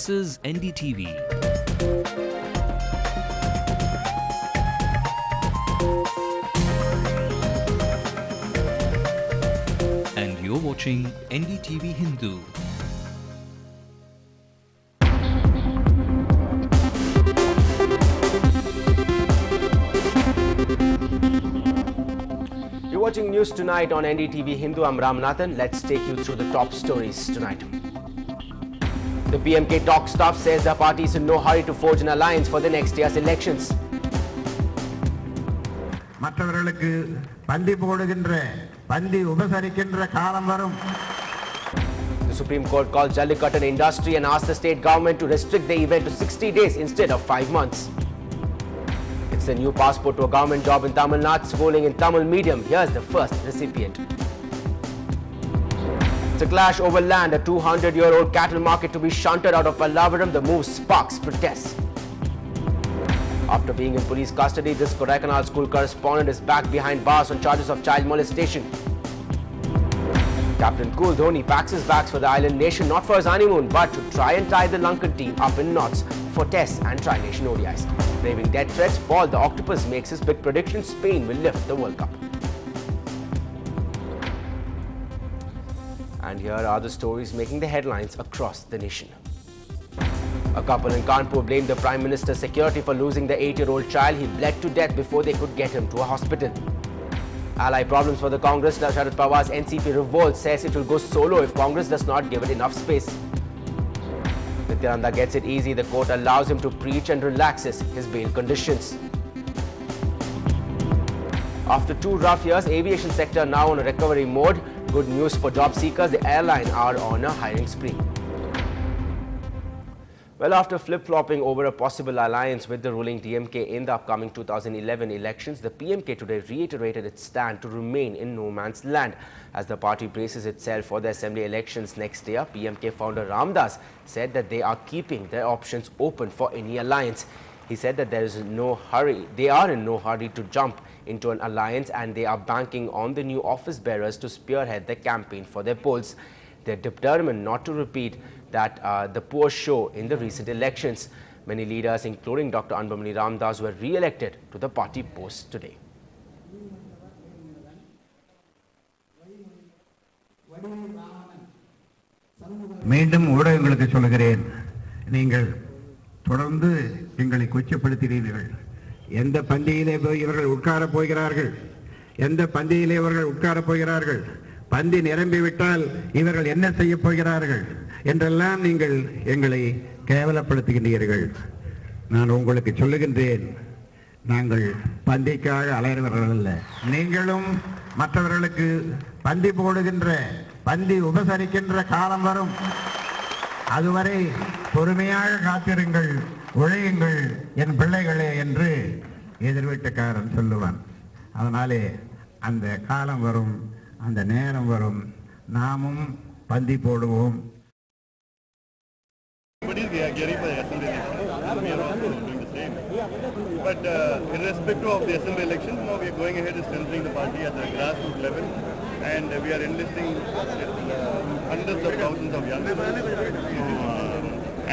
This is NDTV. And you're watching NDTV Hindu. You're watching News Tonight on NDTV Hindu. I'm Ramanathan. Let's take you through the top stories tonight. The PMK talk staff says the party is in no hurry to forge an alliance for the next year's elections. The Supreme Court called Jallikattu an industry and asked the state government to restrict the event to 60 days instead of 5 months. It's a new passport to a government job in Tamil Nadu, schooling in Tamil medium. Here's the first recipient. It's a clash over land, a 200-year-old cattle market to be shunted out of Pallavaram. The move sparks protests. After being in police custody, this Kodaikanal school correspondent is back behind bars on charges of child molestation. Captain Cool Dhoni packs his bags for the island nation, not for his honeymoon, but to try and tie the Lankan team up in knots for Tests and Tri-Nation ODIs. Braving death threats, Paul the Octopus makes his big prediction: Spain will lift the World Cup. And here are the stories making the headlines across the nation. A couple in Kanpur blamed the Prime Minister's security for losing the 8-year-old child. He bled to death before they could get him to a hospital. Ally problems for the Congress. Sharad Pawar's NCP revolt says it will go solo if Congress does not give it enough space. Nityananda gets it easy. The court allows him to preach and relaxes his bail conditions. After 2 rough years, aviation sector now on a recovery mode. Good news for job seekers. The airline are on a hiring spree. Well, after flip-flopping over a possible alliance with the ruling DMK in the upcoming 2011 elections, the PMK today reiterated its stand to remain in no man's land. As the party braces itself for the assembly elections next year, PMK founder Ramdas said that they are keeping their options open for any alliance. He said that there is no hurry. They are in no hurry to jump into an alliance, and they are banking on the new office bearers to spearhead the campaign for their polls. They're determined not to repeat the poor show in the recent elections. Many leaders, including Dr. Anbamani Ramdas, were re-elected to the party posts today. மீண்டும் ஊடகங்களுக்கு சொல்கிறேன், நீங்கள் தொடர்ந்து எங்களை கொச்சப்படுத்துகிறீர்கள். எந்த பந்தியிலே இவர்கள் உட்கார போகிறார்கள், எந்த பந்தியிலே இவர்கள் உட்கார போகிறார்கள், பந்தி நிரம்பிவிட்டால் இவர்கள் என்ன செய்ய போகிறார்கள் என்றெல்லாம் நீங்கள் எங்களை கேவலப்படுத்துகிறீர்கள். நான் உங்களுக்கு சொல்லுகின்றேன், நாங்கள் பந்திக்காக அலைகிறவர்கள் அல்ல. நீங்களும் மற்றவர்களுக்கு பந்தி போடுகின்ற, பந்தி உபசரிக்கின்ற காலம் வரும். அதுவரை பொறுமையாக காத்திருங்கள், உழையுங்கள் என் பிள்ளைகளே என்று எதிர்வீட்டுக்காரன் சொல்லுவான். அதனாலே அந்த காலம் வரும், அந்த நேரம் வரும், நாமும் பந்தி போடுவோம். But irrespective of the assembly elections, now we are going ahead and strengthening the party at the grassroots level, and we are enlisting hundreds of thousands of young people.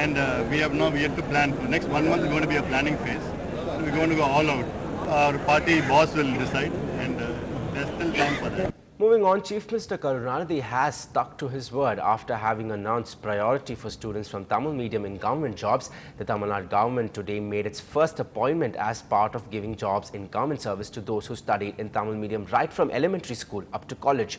And we have now yet to plan. For next 1 month is going to be a planning phase. So we're going to go all out. Our party boss will decide, and there's still time for that. Moving on, Chief Minister Karunanidhi has stuck to his word after having announced priority for students from Tamil medium in government jobs. The Tamil Nadu government today made its first appointment as part of giving jobs in government service to those who studied in Tamil medium right from elementary school up to college.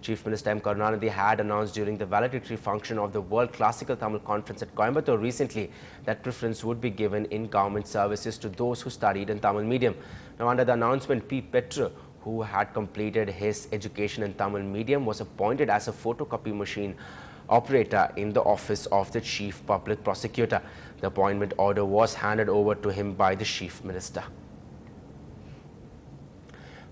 Chief Minister M. Karunanidhi had announced during the valedictory function of the World Classical Tamil Conference at Coimbatore recently that preference would be given in government services to those who studied in Tamil medium. Now, under the announcement, P. Petru, who had completed his education in Tamil medium, was appointed as a photocopy machine operator in the office of the Chief Public Prosecutor. The appointment order was handed over to him by the Chief Minister.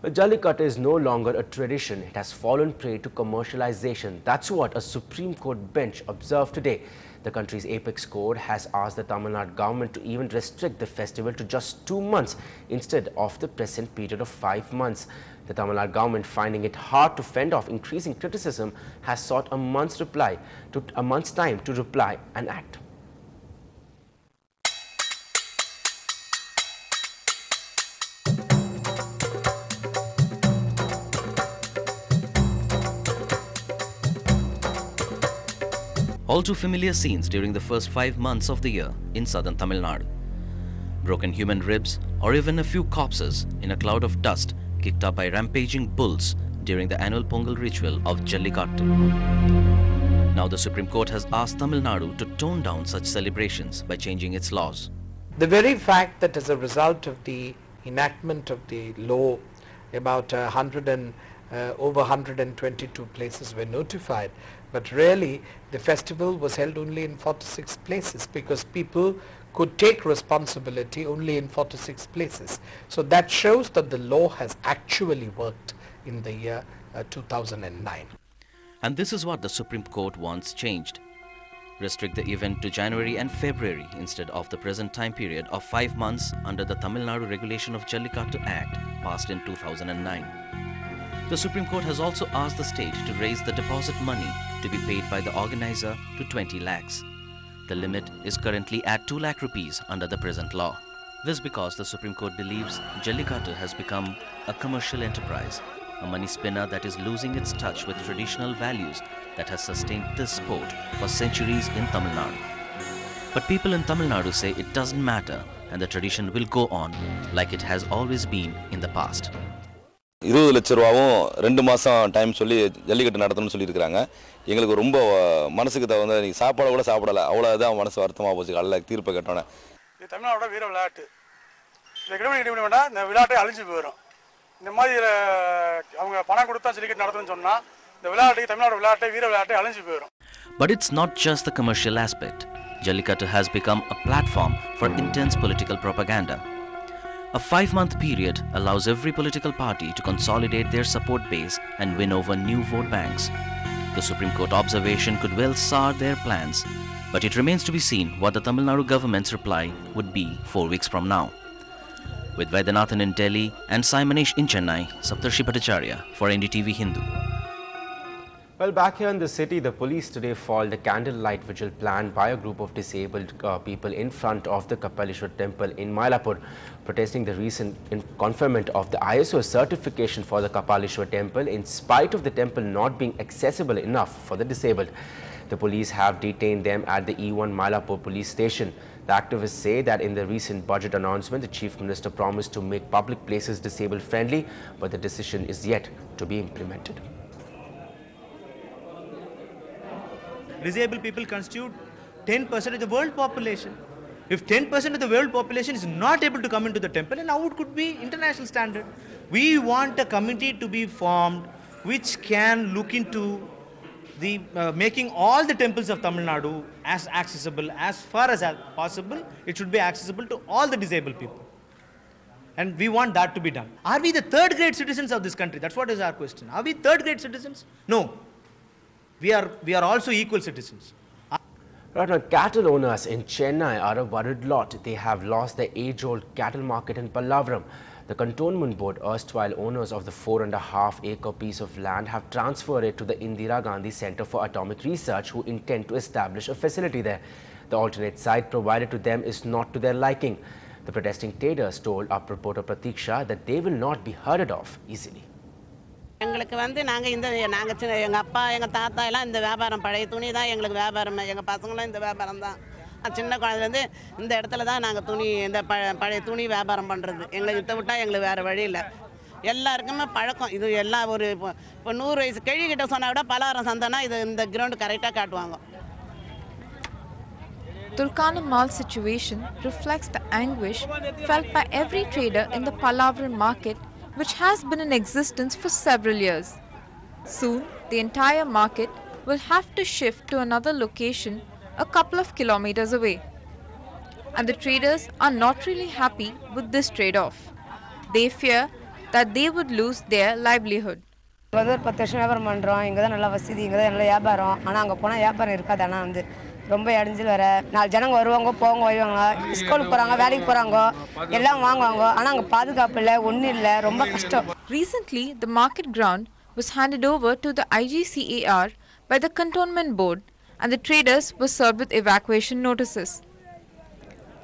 But Jallikattu is no longer a tradition. It has fallen prey to commercialization. That's what a Supreme Court bench observed today. The country's apex court has asked the Tamil Nadu government to even restrict the festival to just 2 months instead of the present period of 5 months. The Tamil Nadu government, finding it hard to fend off increasing criticism, has sought a month's time to reply and act. All too familiar scenes during the first 5 months of the year in southern Tamil Nadu. Broken human ribs or even a few corpses in a cloud of dust kicked up by rampaging bulls during the annual Pongal ritual of Jallikattu. Now the Supreme Court has asked Tamil Nadu to tone down such celebrations by changing its laws. The very fact that as a result of the enactment of the law, about over 122 places were notified, but really the festival was held only in 46 places because people could take responsibility only in 46 places. So that shows that the law has actually worked in the year 2009. And this is what the Supreme Court wants changed. Restrict the event to January and February instead of the present time period of 5 months under the Tamil Nadu Regulation of Jallikattu Act passed in 2009. The Supreme Court has also asked the state to raise the deposit money to be paid by the organizer to 20 lakhs. The limit is currently at 2 lakh rupees under the present law. This because the Supreme Court believes Jallikattu has become a commercial enterprise, a money spinner that is losing its touch with traditional values that has sustained this sport for centuries in Tamil Nadu. But people in Tamil Nadu say it doesn't matter and the tradition will go on like it has always been in the past. 20 லட்சம் ரூபாவும் 2 மாதம் time சொல்லி ஜல்லிக்கட்டு நடத்தணும்னு சொல்லியிருக்கிறாங்க. எங்களுக்கு ரொம்ப மனசுக்கு தகுந்த நீங்கள் சாப்பாடு கூட சாப்பிடலை, அவ்வளோதான் மனசு வருத்தமாக போச்சு காலையில் தீர்ப்பை கேட்டோன்னே. இது தமிழ்நாடோட வீர விளையாட்டு, இதை கிடமிட வேண்டாம், இந்த விளையாட்டை அழிஞ்சு போயிடும். இந்த மாதிரி அவங்க பணம் கொடுத்தா ஜல்லிக்கட்டு நடத்தணும்னு சொன்னால் இந்த விளையாட்டுக்கு தமிழ்நாடு விளையாட்டை வீர விளையாட்டை அழிஞ்சு போயிடும். But it's not just the commercial aspect. Jallikattu has become a platform for intense political propaganda. A 5-month period allows every political party to consolidate their support base and win over new vote banks. The Supreme Court observation could well sour their plans, but it remains to be seen what the Tamil Nadu government's reply would be 4 weeks from now. With Vaidyanathan in Delhi and Simonish in Chennai, Saptarshi Bhattacharya for NDTV Hindu. Well, back here in the city, the police today foiled a candlelight vigil planned by a group of disabled people in front of the Kapalishwar temple in Mylapore, protesting the recent conferment of the ISO certification for the Kapalishwar temple in spite of the temple not being accessible enough for the disabled. The police have detained them at the E1 Mylapore police station. The activists say that in the recent budget announcement, the Chief Minister promised to make public places disabled friendly, but the decision is yet to be implemented. Disabled people constitute 10% of the world population. If 10% of the world population is not able to come into the temple, and how it could be international standard? We want a committee to be formed which can look into the making all the temples of Tamil Nadu as accessible as far as possible. It should be accessible to all the disabled people. And we want that to be done. Are we the third grade citizens of this country? That's what is our question. Are we third grade citizens? No. We are also equal citizens. Right now, cattle owners in Chennai are a worried lot. They have lost their age-old cattle market in Pallavaram. The Cantonment Board, erstwhile owners of the 4.5-acre piece of land, have transferred it to the Indira Gandhi Center for Atomic Research, who intend to establish a facility there. The alternate site provided to them is not to their liking. The protesting traders told our reporter Pratiksha that they will not be herded off easily. எங்களுக்கு நாங்கள் எங்கள் அப்பா எங்கள் தாத்தா எல்லாம் இந்த வியாபாரம் பழைய துணி தான் எங்களுக்கு வியாபாரம், எங்கள் பசங்களும் இந்த வியாபாரம் தான். சின்ன குழந்தைலேருந்து இந்த இடத்துல தான் நாங்கள் துணி இந்த பழைய துணி வியாபாரம் பண்ணுறது. எங்களுக்கு இதை விட்டால் எங்களுக்கு வேறு வழி இல்லை. எல்லாருக்குமே பழக்கம் இது. எல்லாம் ஒரு இப்போ 100 வயசு கிட்ட சொன்னால் விட பலகாரம் சந்தைனா இது இந்த கிரவுண்டு கரெக்டாக காட்டுவாங்க. Tulkana Mall situation reflects the anguish felt by every trader in the Pallavaram market, which has been in existence for several years. Soon, the entire market will have to shift to another location a couple of kilometers away. And the traders are not really happy with this trade-off. They fear that they would lose their livelihood. ஒரு 10 வருஷம் வியாபாரம் பண்ணுறோம். இங்கே தான் நல்லா வசதி, இங்கே தான் நல்லா வியாபாரம். ஆனால் அங்கே போனால் வியாபாரம் இருக்காது. ஆனால் ரொம்ப இடைஞ்சல் வர 4 ஜனங்க வருவாங்க, போவாங்க, வருவாங்க, ஸ்கூலுக்கு போகிறாங்க, வேலைக்கு போகிறாங்க, எல்லாம் வாங்குவாங்க. ஆனால் அங்கே பாதுகாப்பு இல்லை, ஒன்றும் இல்லை, ரொம்ப கஷ்டம். Recently, the market ground was handed over to the IGCAR by the Cantonment Board, and the traders were served with evacuation notices.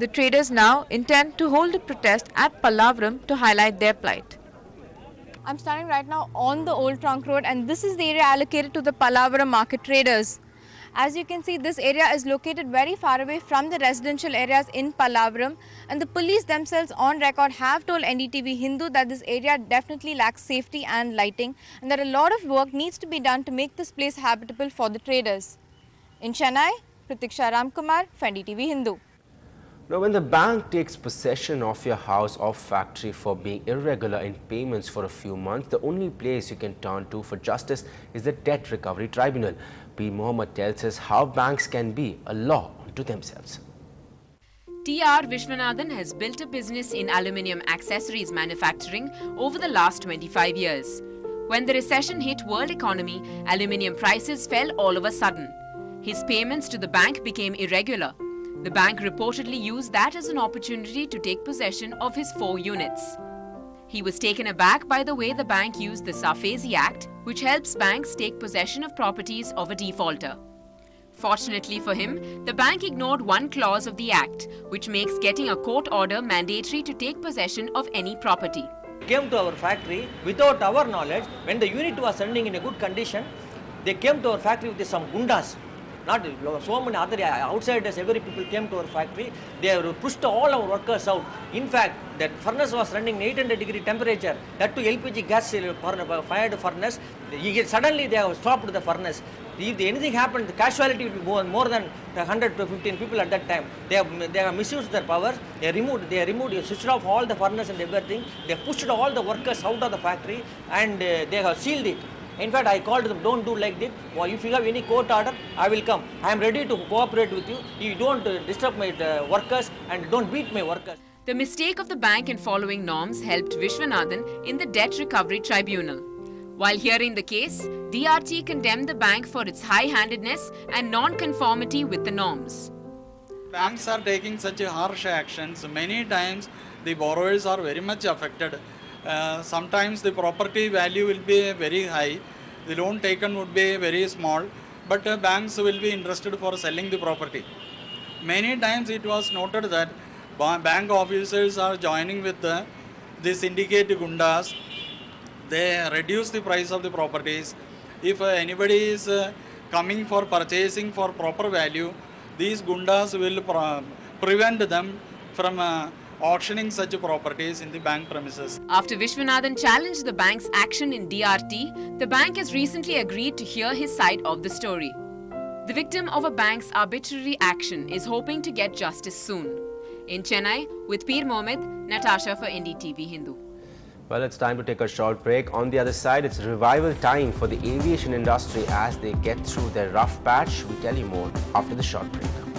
The traders now intend to hold a protest at Pallavaram to highlight their plight. I'm standing right now on the Old Trunk Road, and this is the area allocated to the Pallavaram market traders. As you can see, this area is located very far away from the residential areas in Pallavaram, and the police themselves on record have told NDTV Hindu that this area definitely lacks safety and lighting, and that a lot of work needs to be done to make this place habitable for the traders. In Chennai, Pratiksha Ramkumar for NDTV Hindu. Now, when the bank takes possession of your house or factory for being irregular in payments for a few months, the only place you can turn to for justice is the Debt Recovery Tribunal. P. Mohammed tells us how banks can be a law unto themselves. T.R. Vishwanathan has built a business in aluminium accessories manufacturing over the last 25 years. When the recession hit world economy, aluminium prices fell all of a sudden. His payments to the bank became irregular. The bank reportedly used that as an opportunity to take possession of his 4 units. He was taken aback by the way the bank used the Safezi Act, which helps banks take possession of properties of a defaulter. Fortunately for him, the bank ignored one clause of the Act, which makes getting a court order mandatory to take possession of any property. Came to our factory without our knowledge. When the unit was running in a good condition, they came to our factory with some gundas. Not so many other outsiders, every people came to our factory. They pushed all our workers out. In fact, that furnace was running 800-degree temperature. That to LPG gas fired furnace. Suddenly they have stopped the furnace. If anything happened, the casualty will be more than 100 to 15 people at that time. They have misused their power. They switched off all the furnace and everything. They pushed all the workers out of the factory and they have sealed it. In fact, I called them, don't do like this. If you have any court order, I will come. I am ready to cooperate with you. You don't disturb my workers and don't beat my workers. The mistake of the bank in following norms helped Vishwanathan in the Debt Recovery Tribunal. While hearing the case, DRT condemned the bank for its high-handedness and non-conformity with the norms. Banks are taking such harsh actions. Many times the borrowers are very much affected. Sometimes the property value will be very high, the loan taken would be very small, but banks will be interested for selling the property. Many times it was noted that bank officers are joining with the syndicate gundas. They reduce the price of the properties. If anybody is coming for purchasing for proper value, these gundas will prevent them from auctioning such properties in the bank premises. After Vishwanathan challenged the bank's action in DRT, the bank has recently agreed to hear his side of the story. The victim of a bank's arbitrary action is hoping to get justice soon. In Chennai, with P. Mohammed, Natasha for NDTV Hindu. Well, it's time to take a short break. On the other side, it's revival time for the aviation industry as they get through their rough patch. We tell you more after the short break.